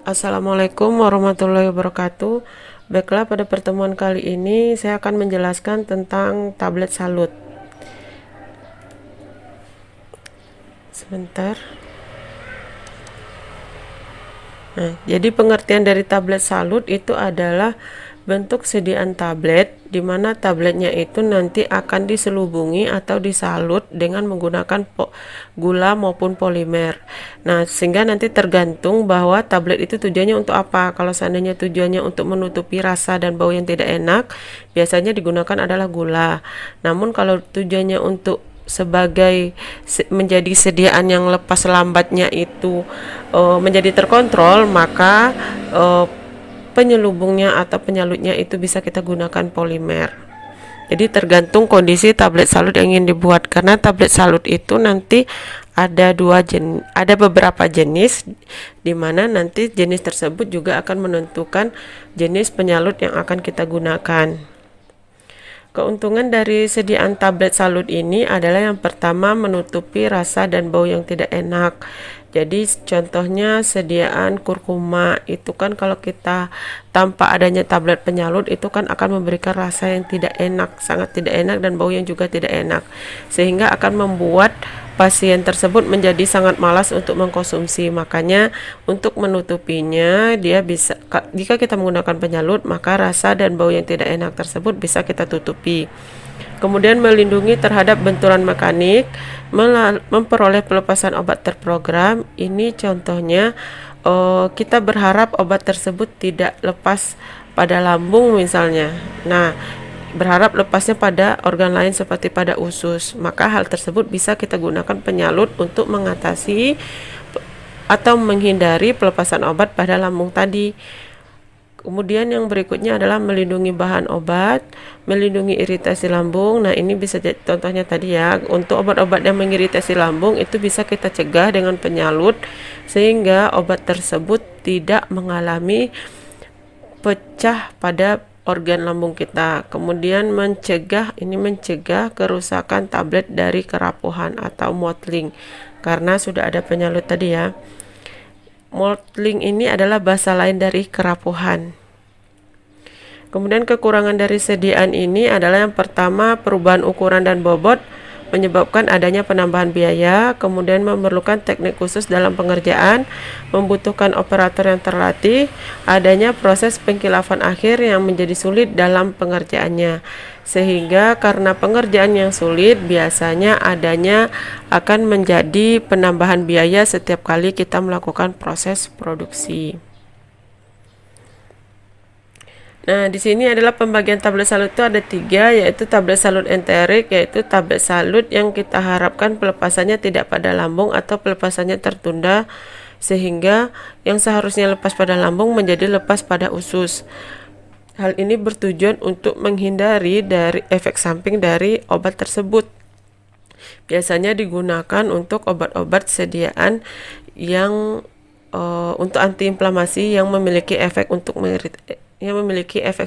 Assalamualaikum warahmatullahi wabarakatuh. Baiklah, pada pertemuan kali ini saya akan menjelaskan tentang tablet salut. Sebentar. Nah, jadi pengertian dari tablet salut itu adalah bentuk sediaan tablet di mana tabletnya itu nanti akan diselubungi atau disalut dengan menggunakan gula maupun polimer. Nah, sehingga nanti tergantung bahwa tablet itu tujuannya untuk apa. Kalau seandainya tujuannya untuk menutupi rasa dan bau yang tidak enak, biasanya digunakan adalah gula. Namun kalau tujuannya untuk sebagai menjadi sediaan yang lepas lambatnya itu menjadi terkontrol, maka penyelubungnya atau penyalutnya itu bisa kita gunakan polimer. Jadi tergantung kondisi tablet salut yang ingin dibuat, karena tablet salut itu nanti ada beberapa jenis, di mana nanti jenis tersebut juga akan menentukan jenis penyalut yang akan kita gunakan. Keuntungan dari sediaan tablet salut ini adalah yang pertama, menutupi rasa dan bau yang tidak enak. Jadi contohnya sediaan kurkuma itu kan kalau kita tanpa adanya tablet penyalut itu kan akan memberikan rasa yang tidak enak, sangat tidak enak, dan bau yang juga tidak enak, sehingga akan membuat pasien tersebut menjadi sangat malas untuk mengkonsumsi. Makanya untuk menutupinya, dia bisa, jika kita menggunakan penyalut, maka rasa dan bau yang tidak enak tersebut bisa kita tutupi. Kemudian melindungi terhadap benturan mekanik, memperoleh pelepasan obat terprogram. Ini contohnya kita berharap obat tersebut tidak lepas pada lambung misalnya. Nah, berharap lepasnya pada organ lain seperti pada usus, maka hal tersebut bisa kita gunakan penyalut untuk mengatasi atau menghindari pelepasan obat pada lambung tadi. Kemudian yang berikutnya adalah melindungi bahan obat, melindungi iritasi lambung. Nah, ini bisa jadi contohnya tadi ya, untuk obat-obat yang mengiritasi lambung itu bisa kita cegah dengan penyalut sehingga obat tersebut tidak mengalami pecah pada organ lambung kita. Kemudian mencegah kerusakan tablet dari kerapuhan atau mottling, karena sudah ada penyalut tadi ya. Mottling ini adalah bahasa lain dari kerapuhan. Kemudian kekurangan dari sediaan ini adalah yang pertama, perubahan ukuran dan bobot menyebabkan adanya penambahan biaya, kemudian memerlukan teknik khusus dalam pengerjaan, membutuhkan operator yang terlatih, adanya proses pengkilafan akhir yang menjadi sulit dalam pengerjaannya. Sehingga karena pengerjaan yang sulit, biasanya adanya akan menjadi penambahan biaya setiap kali kita melakukan proses produksi. Nah, di sini adalah pembagian tablet salut itu ada 3, yaitu tablet salut enterik, yaitu tablet salut yang kita harapkan pelepasannya tidak pada lambung atau pelepasannya tertunda, sehingga yang seharusnya lepas pada lambung menjadi lepas pada usus. Hal ini bertujuan untuk menghindari dari efek samping dari obat tersebut. Biasanya digunakan untuk obat-obat sediaan yang untuk antiinflamasi yang memiliki efek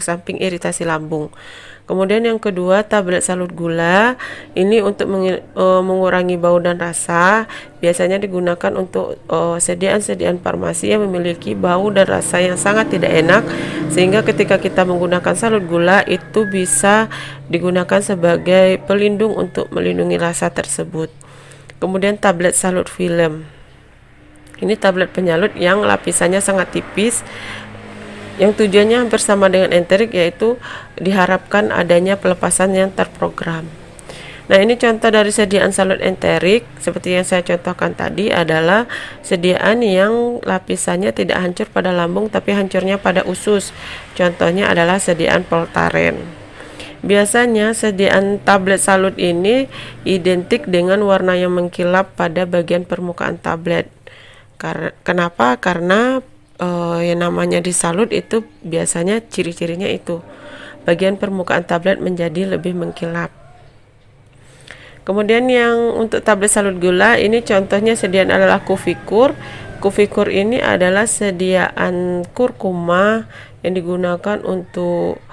samping iritasi lambung. Kemudian yang kedua, tablet salut gula. Ini untuk mengurangi bau dan rasa. Biasanya digunakan untuk sediaan-sediaan farmasi yang memiliki bau dan rasa yang sangat tidak enak, sehingga ketika kita menggunakan salut gula itu bisa digunakan sebagai pelindung untuk melindungi rasa tersebut. Kemudian tablet salut film. Ini tablet penyalut yang lapisannya sangat tipis, yang tujuannya hampir sama dengan enterik, yaitu diharapkan adanya pelepasan yang terprogram. Nah, ini contoh dari sediaan salut enterik seperti yang saya contohkan tadi adalah sediaan yang lapisannya tidak hancur pada lambung tapi hancurnya pada usus. Contohnya adalah sediaan Voltaren. Biasanya sediaan tablet salut ini identik dengan warna yang mengkilap pada bagian permukaan tablet. Kenapa? Karena yang namanya disalut itu biasanya ciri-cirinya itu bagian permukaan tablet menjadi lebih mengkilap. Kemudian yang untuk tablet salut gula ini contohnya sediaan adalah Kuvikur. Kuvikur ini adalah sediaan kurkuma yang digunakan untuk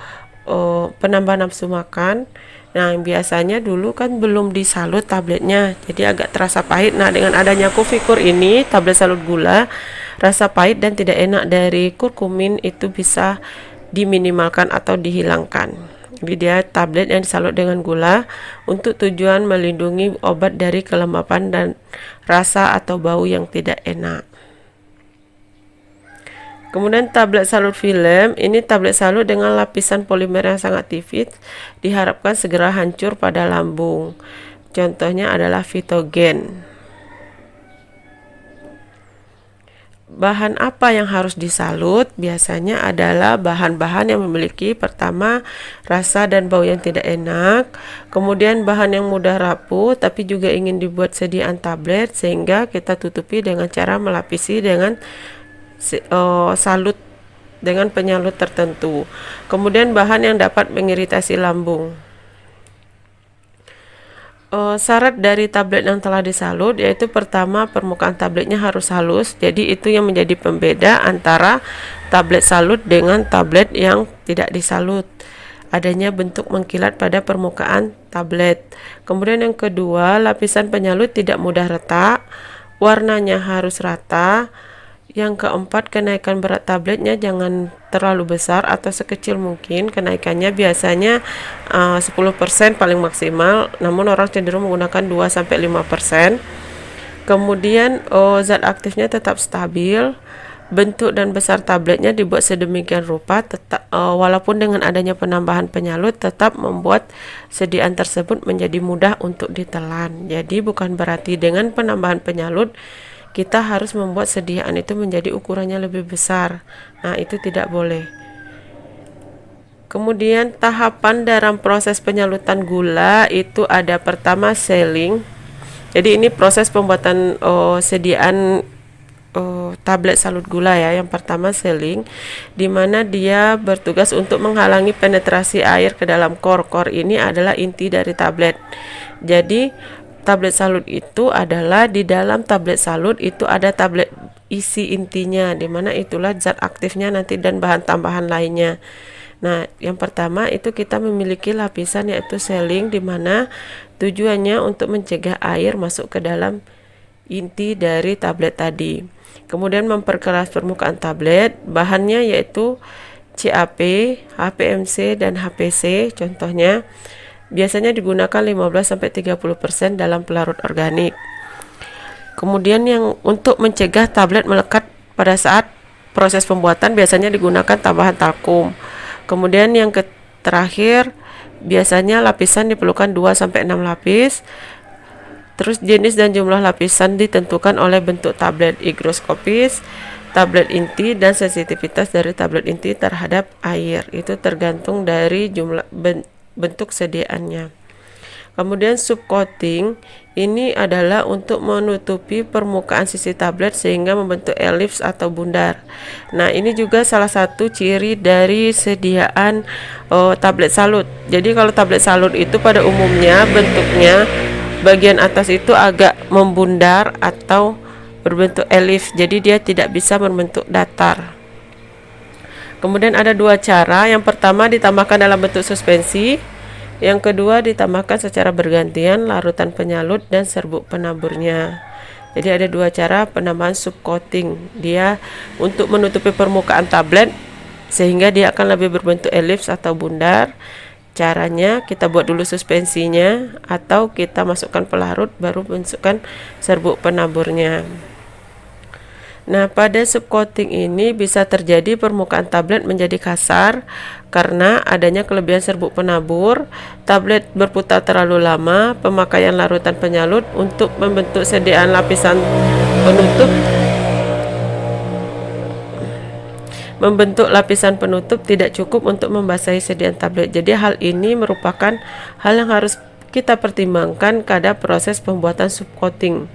penambah nafsu makan. Nah, biasanya dulu kan belum disalut tabletnya, jadi agak terasa pahit. Nah, dengan adanya Kuvikur ini, tablet salut gula, rasa pahit dan tidak enak dari kurkumin itu bisa diminimalkan atau dihilangkan. Jadi dia tablet yang disalut dengan gula untuk tujuan melindungi obat dari kelembapan dan rasa atau bau yang tidak enak. Kemudian tablet salut film, ini tablet salut dengan lapisan polimer yang sangat tipis, diharapkan segera hancur pada lambung. Contohnya adalah Vitogen. Bahan apa yang harus disalut? Biasanya adalah bahan-bahan yang memiliki pertama rasa dan bau yang tidak enak, kemudian bahan yang mudah rapuh tapi juga ingin dibuat sediaan tablet, sehingga kita tutupi dengan cara melapisi dengan salut dengan penyalut tertentu. Kemudian bahan yang dapat mengiritasi lambung. Syarat dari tablet yang telah disalut yaitu pertama, permukaan tabletnya harus halus. Jadi itu yang menjadi pembeda antara tablet salut dengan tablet yang tidak disalut. Adanya bentuk mengkilat pada permukaan tablet. Kemudian yang kedua, lapisan penyalut tidak mudah retak, warnanya harus rata. Yang keempat, kenaikan berat tabletnya jangan terlalu besar atau sekecil mungkin. Kenaikannya biasanya 10% paling maksimal, namun orang cenderung menggunakan 2-5%. Kemudian zat aktifnya tetap stabil. Bentuk dan besar tabletnya dibuat sedemikian rupa, walaupun dengan adanya penambahan penyalut tetap membuat sediaan tersebut menjadi mudah untuk ditelan. Jadi bukan berarti dengan penambahan penyalut kita harus membuat sediaan itu menjadi ukurannya lebih besar. Nah, itu tidak boleh. Kemudian tahapan dalam proses penyalutan gula itu ada pertama sealing. Jadi ini proses pembuatan sediaan tablet salut gula ya. Yang pertama sealing, di mana dia bertugas untuk menghalangi penetrasi air ke dalam core. Core ini adalah inti dari tablet. Jadi tablet salut itu adalah di dalam tablet salut itu ada tablet isi intinya, di mana itulah zat aktifnya nanti dan bahan tambahan lainnya. Nah, yang pertama itu kita memiliki lapisan yaitu sealing, di mana tujuannya untuk mencegah air masuk ke dalam inti dari tablet tadi. Kemudian memperkeras permukaan tablet, bahannya yaitu CAP, HPMC dan HPC contohnya. Biasanya digunakan 15-30% dalam pelarut organik. Kemudian yang untuk mencegah tablet melekat pada saat proses pembuatan biasanya digunakan tambahan talkum. Kemudian yang terakhir biasanya lapisan diperlukan 2-6 lapis. Terus jenis dan jumlah lapisan ditentukan oleh bentuk tablet higroskopis, tablet inti, dan sensitivitas dari tablet inti terhadap air. Itu tergantung dari jumlah bentuk sediaannya. Kemudian subcoating ini adalah untuk menutupi permukaan sisi tablet sehingga membentuk elips atau bundar. Nah, ini juga salah satu ciri dari sediaan tablet salut. Jadi kalau tablet salut itu pada umumnya bentuknya bagian atas itu agak membundar atau berbentuk elips. Jadi dia tidak bisa berbentuk datar. Kemudian ada dua cara. Yang pertama ditambahkan dalam bentuk suspensi. Yang kedua ditambahkan secara bergantian larutan penyalut dan serbuk penaburnya. Jadi ada dua cara penambahan subcoating. Dia untuk menutupi permukaan tablet sehingga dia akan lebih berbentuk elips atau bundar. Caranya kita buat dulu suspensinya atau kita masukkan pelarut baru masukkan serbuk penaburnya. Nah, pada subcoating ini bisa terjadi permukaan tablet menjadi kasar karena adanya kelebihan serbuk penabur, tablet berputar terlalu lama, pemakaian larutan penyalut untuk membentuk sediaan lapisan penutup. Membentuk lapisan penutup tidak cukup untuk membasahi sediaan tablet. Jadi hal ini merupakan hal yang harus kita pertimbangkan pada proses pembuatan subcoating.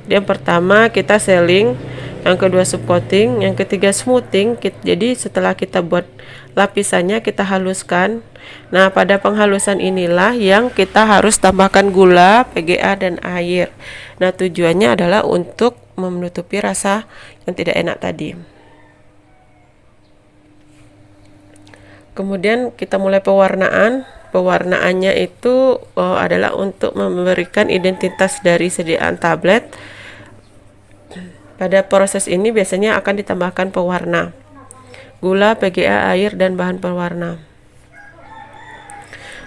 Yang pertama kita sealing, yang kedua subcoating, yang ketiga smoothing. Jadi setelah kita buat lapisannya kita haluskan. Nah, pada penghalusan inilah yang kita harus tambahkan gula, PGA dan air. Nah, tujuannya adalah untuk menutupi rasa yang tidak enak tadi. Kemudian kita mulai pewarnaan. Pewarnaannya itu adalah untuk memberikan identitas dari sediaan tablet. Pada proses ini biasanya akan ditambahkan pewarna, gula, PGA, air, dan bahan pewarna.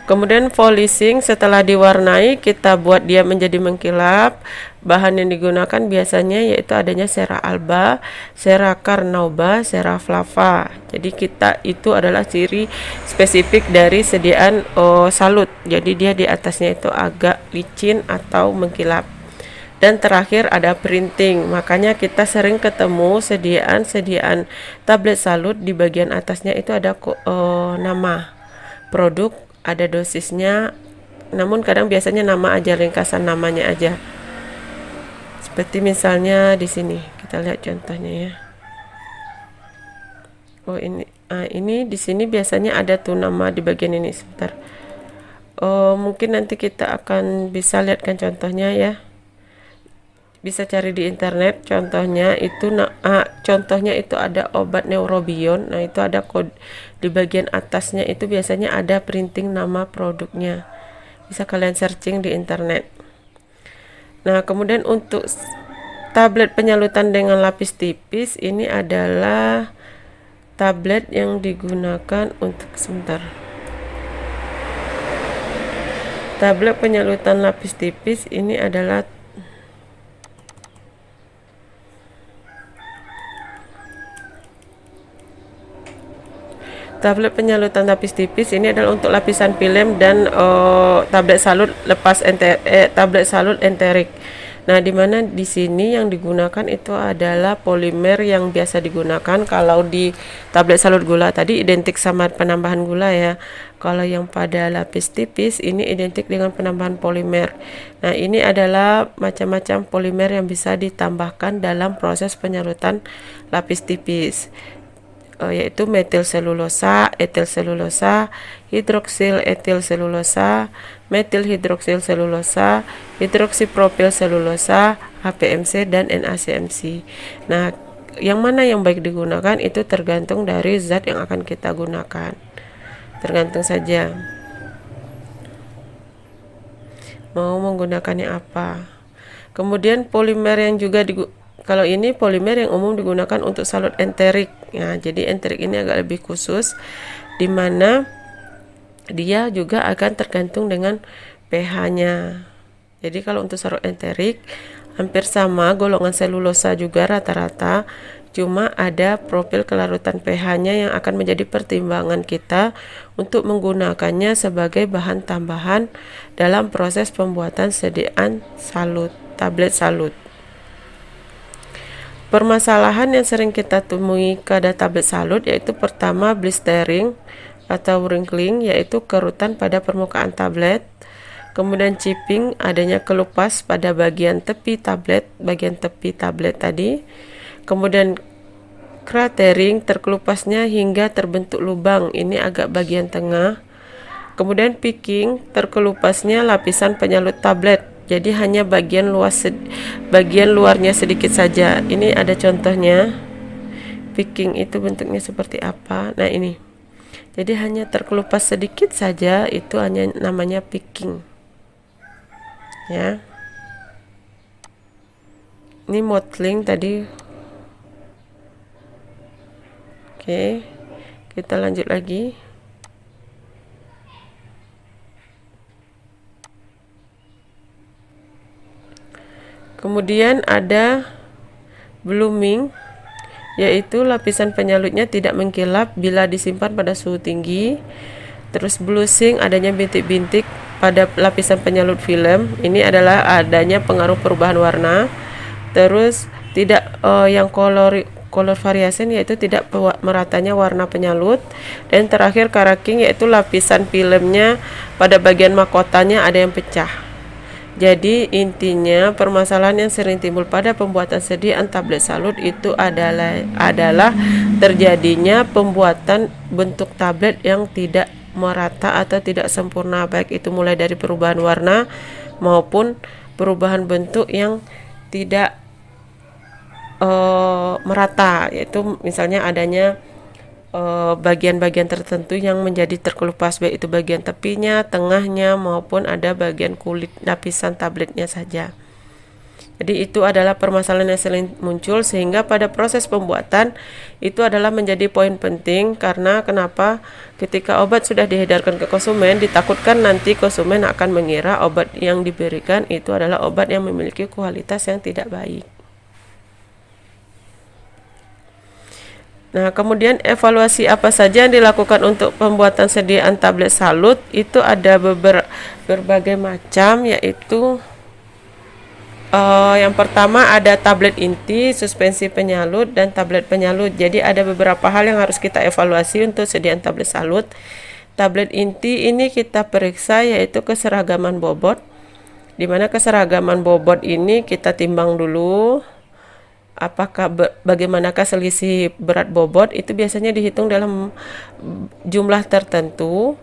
Kemudian polishing, setelah diwarnai kita buat dia menjadi mengkilap. Bahan yang digunakan biasanya yaitu adanya cera alba, cera carnauba, cera flava. Jadi kita itu adalah ciri spesifik dari sediaan salut. Jadi dia di atasnya itu agak licin atau mengkilap. Dan terakhir ada printing. Makanya kita sering ketemu sediaan tablet salut, di bagian atasnya itu ada nama produk, ada dosisnya, namun kadang biasanya nama aja, ringkasan namanya aja. Seperti misalnya di sini, kita lihat contohnya ya. Oh ini di sini biasanya ada tuh nama di bagian ini. Sebentar. Mungkin nanti kita akan bisa lihatkan contohnya ya. Bisa cari di internet. Contohnya itu ada obat neurobion. Nah itu ada kode di bagian atasnya, itu biasanya ada printing nama produknya. Bisa kalian searching di internet. Nah kemudian untuk tablet penyalutan dengan lapis tipis, ini adalah tablet yang digunakan untuk tablet penyalutan lapis tipis ini adalah tablet penyalutan lapis tipis ini adalah untuk lapisan film dan tablet salut tablet salut enterik. Nah, di mana di sini yang digunakan itu adalah polimer yang biasa digunakan. Kalau di tablet salut gula tadi identik sama penambahan gula ya. Kalau yang pada lapis tipis ini identik dengan penambahan polimer. Nah, ini adalah macam-macam polimer yang bisa ditambahkan dalam proses penyalutan lapis tipis. Yaitu metil selulosa, etil selulosa, hidroksil etil selulosa, metil hidroksil selulosa, hidroksipropil selulosa, HPMC, dan NaCMC. Nah, yang mana yang baik digunakan itu tergantung dari zat yang akan kita gunakan. Tergantung saja mau menggunakannya apa. Kemudian polimer yang juga kalau ini polimer yang umum digunakan untuk salut enterik. Ya, jadi enterik ini agak lebih khusus, di mana dia juga akan tergantung dengan pH-nya. Jadi kalau untuk salut enterik hampir sama golongan selulosa juga rata-rata, cuma ada profil kelarutan pH-nya yang akan menjadi pertimbangan kita untuk menggunakannya sebagai bahan tambahan dalam proses pembuatan sediaan salut, tablet salut. Permasalahan yang sering kita temui pada tablet salut yaitu pertama blistering atau wrinkling, yaitu kerutan pada permukaan tablet. Kemudian chipping, adanya kelupas pada bagian tepi tablet tadi. Kemudian cratering, terkelupasnya hingga terbentuk lubang, ini agak bagian tengah. Kemudian picking, terkelupasnya lapisan penyalut tablet. Jadi hanya bagian luarnya sedikit saja. Ini ada contohnya. Picking itu bentuknya seperti apa? Nah ini. Jadi hanya terkelupas sedikit saja, itu hanya namanya picking. Ya. Ini mottling tadi. Oke. Kita lanjut lagi. Kemudian ada blooming, yaitu lapisan penyalutnya tidak mengkilap bila disimpan pada suhu tinggi. Terus blushing, adanya bintik-bintik pada lapisan penyalut film. Ini adalah adanya pengaruh perubahan warna. Terus tidak yang color variation, yaitu tidak meratanya warna penyalut. Dan terakhir cracking, yaitu lapisan filmnya pada bagian mahkotanya ada yang pecah. Jadi intinya permasalahan yang sering timbul pada pembuatan sediaan tablet salut itu adalah terjadinya pembuatan bentuk tablet yang tidak merata atau tidak sempurna, baik itu mulai dari perubahan warna maupun perubahan bentuk yang tidak merata, yaitu misalnya adanya bagian-bagian tertentu yang menjadi terkelupas, baik itu bagian tepinya, tengahnya, maupun ada bagian kulit lapisan tabletnya saja. Jadi itu adalah permasalahan yang sering muncul, sehingga pada proses pembuatan itu adalah menjadi poin penting. Karena kenapa? Ketika obat sudah diedarkan ke konsumen, ditakutkan nanti konsumen akan mengira obat yang diberikan itu adalah obat yang memiliki kualitas yang tidak baik. Nah, kemudian evaluasi apa saja yang dilakukan untuk pembuatan sediaan tablet salut itu ada berbagai macam, yaitu yang pertama ada tablet inti, suspensi penyalut, dan tablet penyalut. Jadi ada beberapa hal yang harus kita evaluasi untuk sediaan tablet salut. Tablet inti ini kita periksa yaitu keseragaman bobot, di mana keseragaman bobot ini kita timbang dulu apakah bagaimanakah selisih berat bobot. Itu biasanya dihitung dalam jumlah tertentu.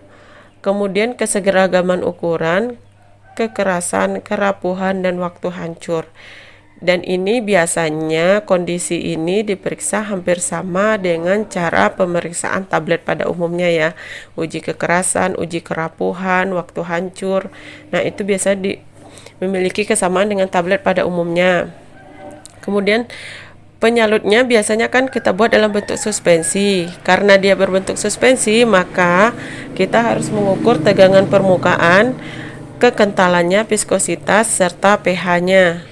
Kemudian keseragaman ukuran, kekerasan, kerapuhan, dan waktu hancur. Dan ini biasanya kondisi ini diperiksa hampir sama dengan cara pemeriksaan tablet pada umumnya ya. Uji kekerasan, uji kerapuhan, waktu hancur. Nah, itu biasa memiliki kesamaan dengan tablet pada umumnya. Kemudian penyalutnya biasanya kan kita buat dalam bentuk suspensi. Karena dia berbentuk suspensi, maka kita harus mengukur tegangan permukaan, kekentalannya, viskositas, serta pH-nya.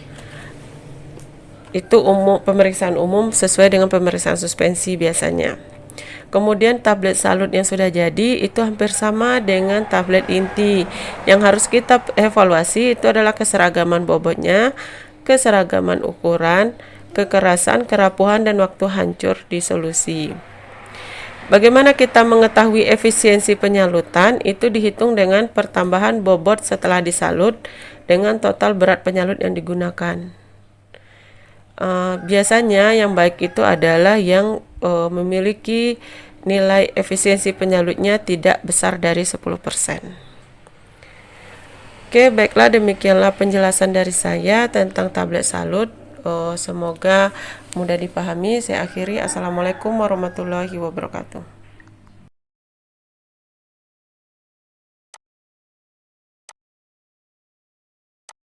Itu pemeriksaan umum sesuai dengan pemeriksaan suspensi biasanya. Kemudian tablet salut yang sudah jadi itu hampir sama dengan tablet inti. Yang harus kita evaluasi itu adalah keseragaman bobotnya, keseragaman ukuran, kekerasan, kerapuhan, dan waktu hancur di solusi. Bagaimana kita mengetahui efisiensi penyalutan? Itu dihitung dengan pertambahan bobot setelah disalut dengan total berat penyalut yang digunakan. Biasanya yang baik itu adalah yang memiliki nilai efisiensi penyalutnya tidak besar dari 10%. Oke, baiklah, demikianlah penjelasan dari saya tentang tablet salut. Semoga mudah dipahami. Saya akhiri. Assalamualaikum warahmatullahi wabarakatuh.